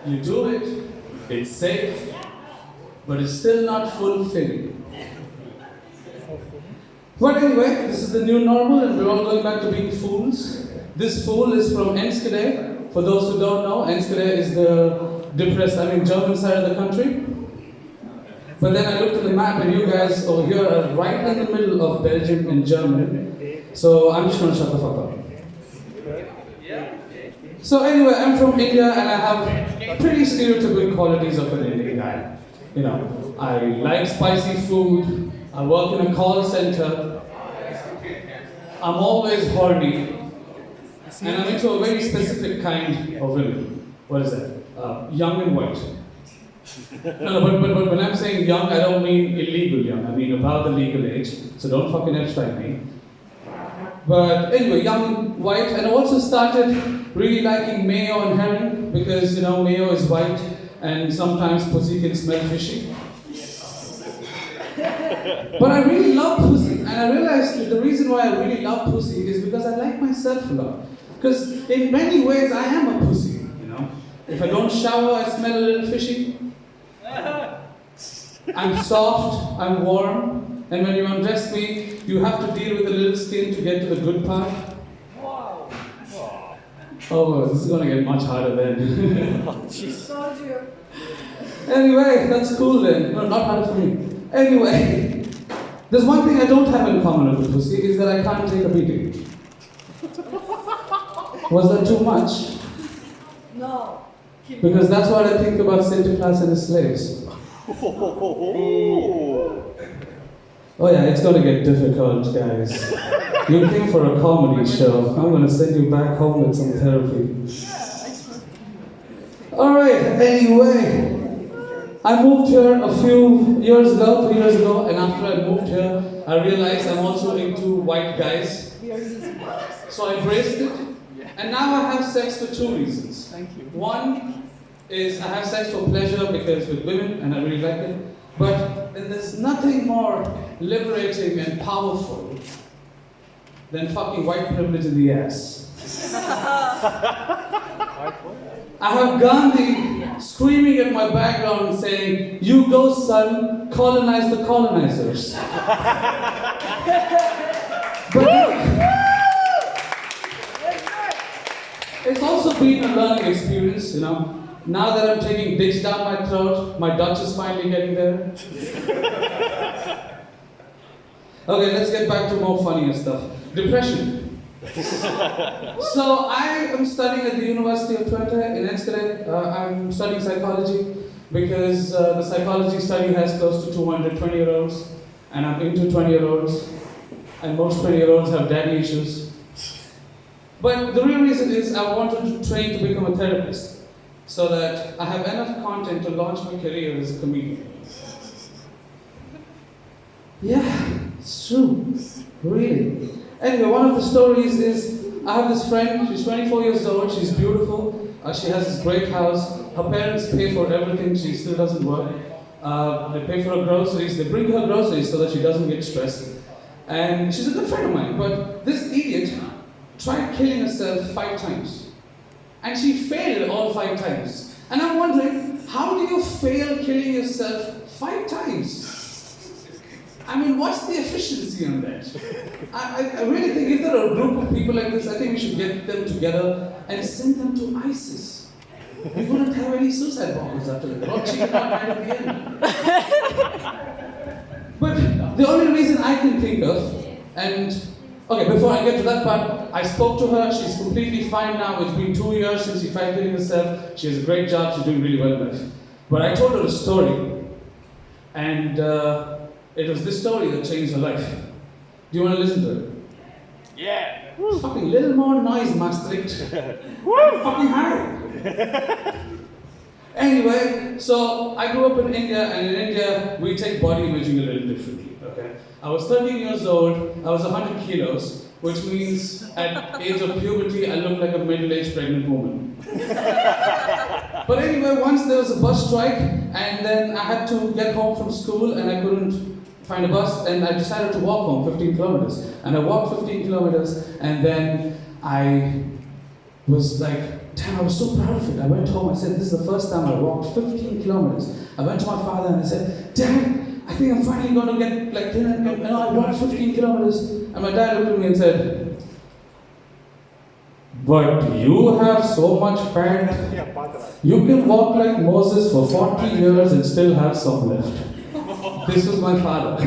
You do it, it's safe, but it's still not fulfilling. But anyway, this is the new normal and we're all going back to being fools. This fool is from Enschede. For those who don't know, Enschede is the German side of the country. But then I looked at the map and you guys over here are right in the middle of Belgium and Germany. So I'm just gonna shut the fuck up. So anyway, I'm from India and I have pretty stereotypical qualities of an Indian guy. You know, I like spicy food, I work in a call center, I'm always horny, and I'm into a very specific kind of women. What is that? Young and white. No, but when I'm saying young, I don't mean illegal young, I mean about the legal age, so don't fucking Epstein me. But anyway, young and white, and I also started really liking mayo and herring, because, you know, mayo is white, and sometimes pussy can smell fishy. But I really love pussy, and I realized that the reason why I really love pussy is because I like myself a lot. Because in many ways, I am a pussy, you know. If I don't shower, I smell a little fishy. I'm soft, I'm warm, and when you undress me, you have to deal with a little skin to get to the good part. Wow. Oh, this is gonna get much harder then. Oh, jeez. Told you. Anyway, that's cool then. No, not harder for me. Anyway, there's one thing I don't have in common with pussy, is that I can't take a beating. Was that too much? No. Because that's what I think about Sinterklaas and his slaves. Oh yeah, it's gonna get difficult, guys. You came for a comedy show. I'm gonna send you back home with some therapy. Alright, anyway. I moved here a few years ago, 3 years ago, and after I moved here, I realized I'm also into white guys. So I embraced it, and now I have sex for 2 reasons. Thank you. One is I have sex for pleasure because with women, and I really like it. But there's nothing more liberating and powerful than fucking white privilege in the ass. I have Gandhi screaming at my background saying, "You go son, colonize the colonizers." But it's also been a learning experience, you know. Now that I'm taking dicks down my throat, my Dutch is finally getting there. Okay, let's get back to more funnier stuff. Depression. So I am studying at the University of Twente in Enschede. I'm studying psychology because the psychology study has close to 200 20-year-olds, and I'm into 20-year-olds, and most 20-year-olds have daddy issues. But the real reason is I wanted to train to become a therapist, so that I have enough content to launch my career as a comedian. Yeah, it's true, really. Anyway, one of the stories is, I have this friend, she's 24 years old, she's beautiful, she has this great house, her parents pay for everything, she still doesn't work. They pay for her groceries, they bring her groceries so that she doesn't get stressed. And she's a good friend of mine, but this idiot tried killing herself 5 times. And she failed all 5 times. And I'm wondering, how do you fail killing yourself 5 times? I mean, what's the efficiency on that? I really think if there are a group of people like this, I think we should get them together and send them to ISIS. We wouldn't have any suicide bombers after that. Not cheating out right at the end. But the only reason I can think of, and okay, before I get to that part, I spoke to her, she's completely fine now. It's been 2 years since she tried killing herself. She has a great job, she's doing really well in life. But I told her a story, and it was this story that changed her life. Do you want to listen to it? Yeah. Fucking little more noise, Maastricht. I'm fucking high. Anyway, so I grew up in India, and in India, we take body imaging a little differently, okay? I was 13 years old, I was 100 kilos, which means at age of puberty, I looked like a middle-aged pregnant woman. But anyway, once there was a bus strike, and then I had to get home from school, and I couldn't find a bus, and I decided to walk home 15 kilometers. And I walked 15 kilometers, and then I was like damn, I was so proud of it. I went home, I said, this is the first time I walked 15 kilometers. I went to my father and I said, Dad, I think I'm finally going to get like dinner. And I walked 15 kilometers. And my dad looked at me and said, but you have so much fat. You can walk like Moses for 40 years and still have some left. This was my father.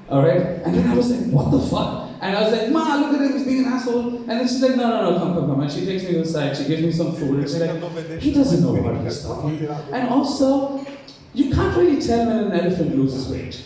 Alright? And then I was like, what the fuck? And I was like, Ma, look at him, he's being an asshole. And then she's like, no, come. And she takes me inside, she gives me some food. And she's like, he doesn't know what he's talking. And also, you can't really tell when an elephant loses weight.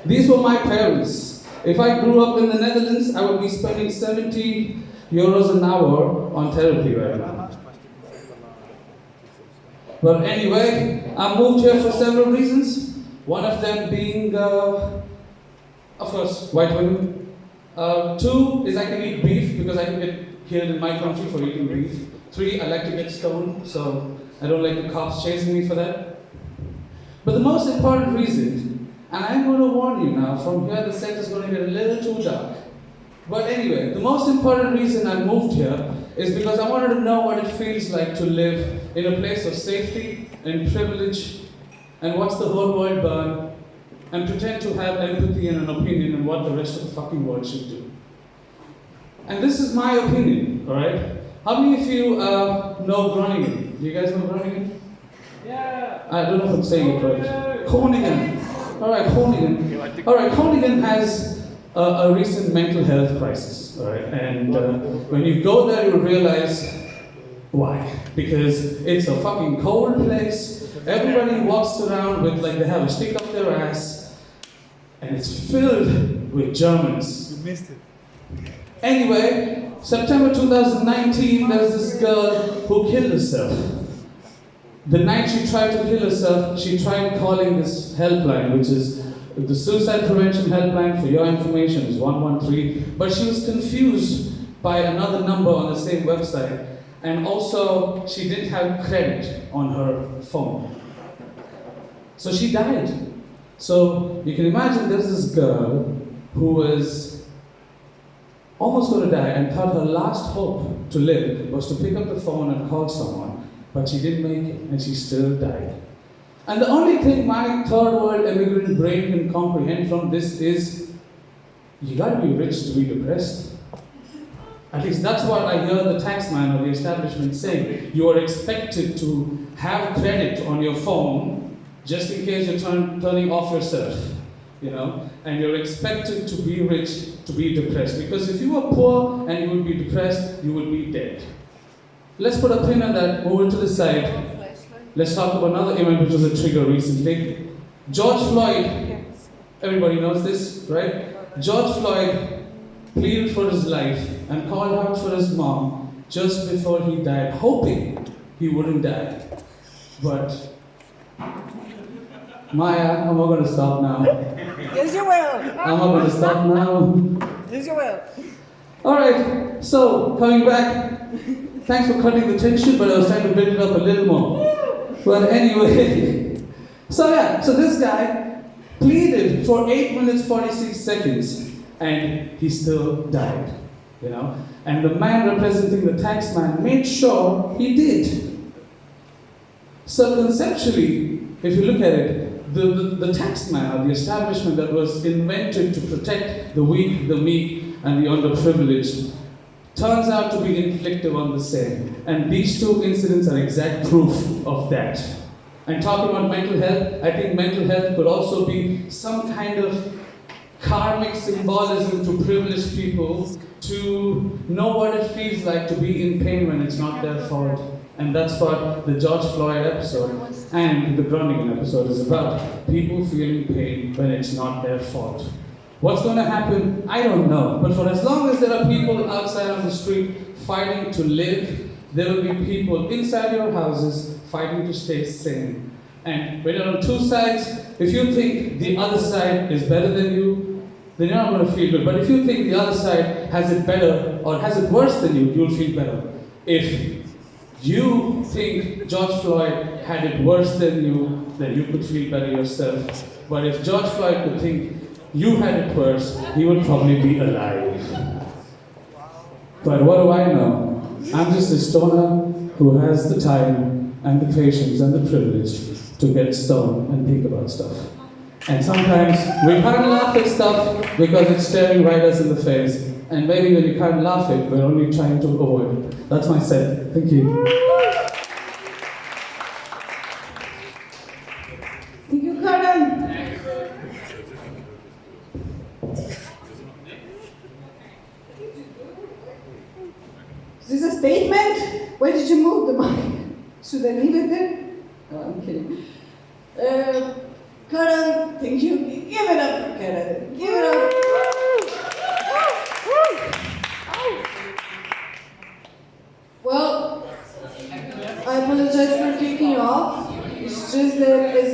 These were my parents. If I grew up in the Netherlands, I would be spending 70 euros an hour on therapy right now. But anyway, I moved here for several reasons. One of them being, of course, white women. Two is I can eat beef because I can get killed in my country for eating beef. Three, I like to get stoned, so I don't like the cops chasing me for that. But the most important reason, and I'm going to warn you now, from here the set is going to get a little too dark. But anyway, the most important reason I moved here is because I wanted to know what it feels like to live in a place of safety and privilege and watch the whole world burn and pretend to have empathy and an opinion on what the rest of the fucking world should do. And this is my opinion, alright? How many of you know Groningen? Do you guys know Groningen? Yeah. I don't know if I'm saying it right. Groningen. Alright, Groningen. Alright, Groningen has a recent mental health crisis, alright? And when you go there, you'll realize why. Because it's a fucking cold place. Everybody walks around with, like, they have a stick up their ass. And it's filled with Germans. You missed it. Anyway, September 2019, there's this girl who killed herself. The night she tried to kill herself, she tried calling this helpline, which is the suicide prevention helpline, for your information, is 113. But she was confused by another number on the same website. And also, she didn't have credit on her phone. So she died. So you can imagine there's this girl who was almost going to die and thought her last hope to live was to pick up the phone and call someone, but she didn't make it and she still died. And the only thing my third world immigrant brain can comprehend from this is, you gotta be rich to be depressed. At least that's what I hear the taxman or the establishment saying. You are expected to have credit on your phone just in case you're turning off yourself, you know? And you're expected to be rich to be depressed. Because if you were poor and you would be depressed, you would be dead. Let's put a pin on that, move it to the side. Let's talk about another event which was a trigger recently. George Floyd, everybody knows this, right? George Floyd pleaded for his life and called out for his mom just before he died, hoping he wouldn't die. But Maya, I'm not going to stop now. Yes, you will. I'm not going to stop now. Yes, you will. Alright, so coming back, thanks for cutting the tension, but I was trying to build it up a little more. But anyway, so this guy pleaded for 8 minutes 46 seconds and he still died, you know. And the man representing the taxman made sure he did. So conceptually, if you look at it, the taxman or the establishment that was invented to protect the weak, the meek, and the underprivileged turns out to be inflictive on the same. And these two incidents are exact proof of that. And talking about mental health, I think mental health could also be some kind of karmic symbolism to privileged people to know what it feels like to be in pain when it's not their fault. And that's what the George Floyd episode and the Groningen episode is about. People feeling pain when it's not their fault. What's going to happen? I don't know. But for as long as there are people outside on the street fighting to live, there will be people inside your houses fighting to stay sane. And when you're on two sides, if you think the other side is better than you, then you're not going to feel good. But if you think the other side has it better or has it worse than you, you'll feel better. If you think George Floyd had it worse than you, then you could feel better yourself. But if George Floyd could think you had it worse, he would probably be alive. But what do I know? I'm just a stoner who has the time and the patience and the privilege to get stoned and think about stuff. And sometimes we can't laugh at stuff because it's staring right us in the face. And maybe when you can't laugh it, we're only trying to avoid it. That's my set. Thank you. Thank you, Karan. Is this a statement? Why did you move the mic? Should I leave it there? No, I'm kidding. Karan, thank you. Give it up for Karan. Give it up. Well, I apologize for kicking you off. It's just that as